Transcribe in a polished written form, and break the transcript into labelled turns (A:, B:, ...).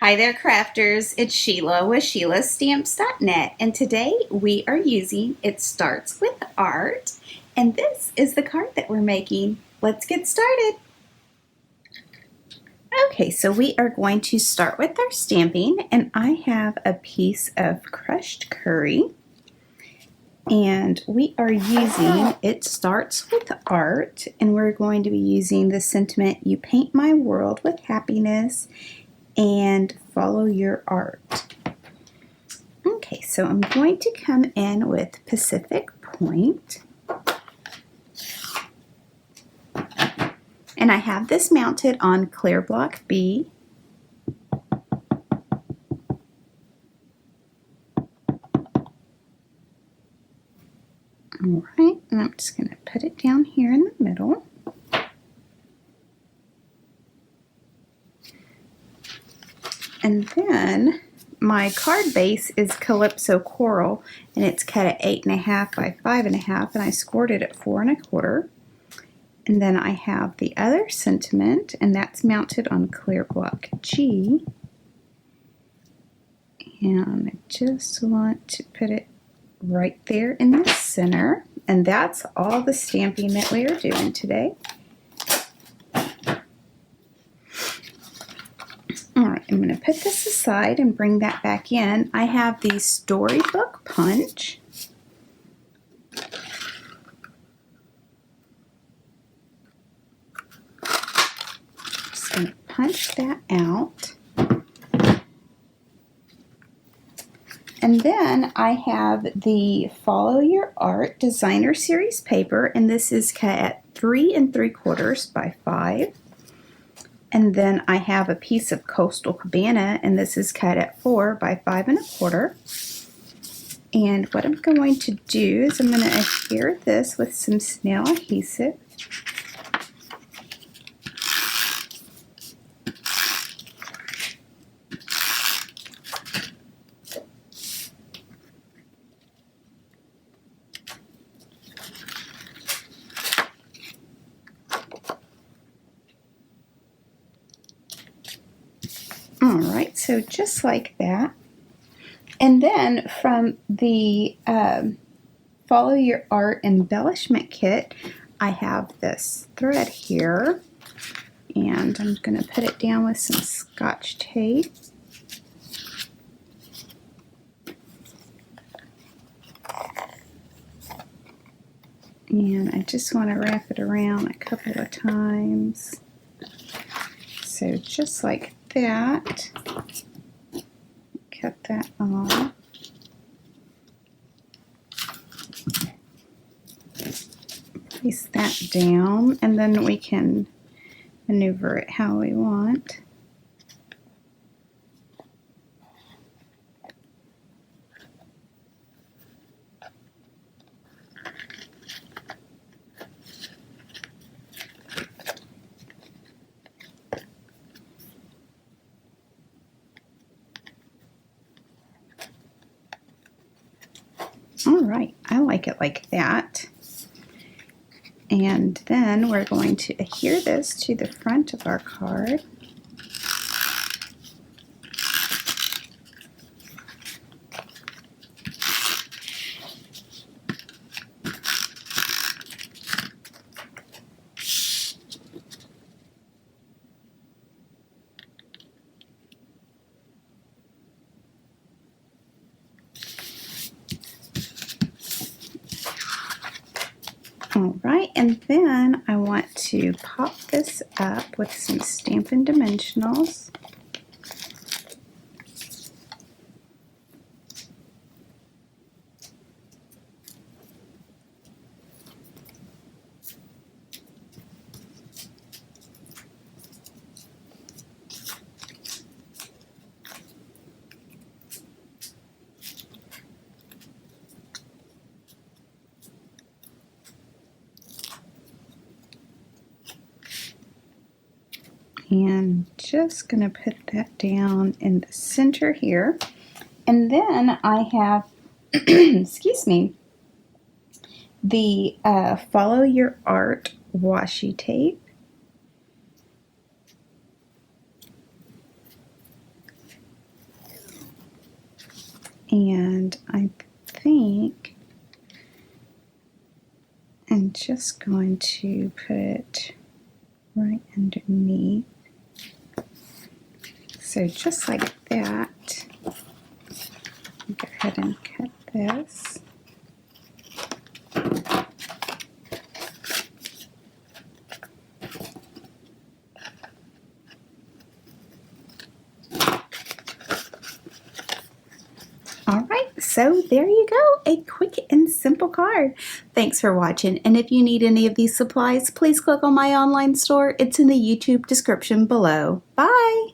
A: Hi there, crafters. It's Sheila with SheilaStamps.net, and today we are using It Starts With Art, and this is the card that we're making. Let's get started. Okay, so we are going to start with our stamping, and I have a piece of crushed curry, and we are using It Starts With Art, and we're going to be using the sentiment, "You paint my world with happiness and follow your art." Okay, so I'm going to come in with Pacific Point. And I have this mounted on clear block B. All right, and I'm just going to put it down here in the middle. And then my card base is CALYPSO Coral, and it's cut at 8.5 by 5.5, and I scored it at 4 1/4. And then I have the other sentiment, and that's mounted on clear block G. And I just want to put it right there in the center. And that's all the stamping that we are doing today. All right, I'm going to put this aside and bring that back in. I have the Storybook Punch. Just going to punch that out. And then I have the Follow Your Art Designer Series paper, and this is cut at 3 3/4 by 5. And then I have a piece of Coastal Cabana, and this is cut at 4 by 5 1/4. And what I'm going to do is I'm going to adhere this with some SNAIL adhesive. All right, so just like that. And then from the Follow Your Art Embellishment Kit, I have this thread here, and I'm going to put it down with some Scotch tape. And I just want to wrap it around a couple of times. So just like that. Cut that off. Place that down, and then we can maneuver it how we want. All right, I like it like that. And then we're going to adhere this to the front of our card. All right, and then I want to pop this up with some Stampin' Dimensionals. And just going to put that down in the center here. And then I have, excuse me, the Follow Your Art washi tape. And I think I'm just going to put it right underneath. So just like that, go ahead and cut this. Alright, so there you go, a quick and simple card. Thanks for watching, and if you need any of these supplies, please click on my online store. It's in the YouTube description below. Bye!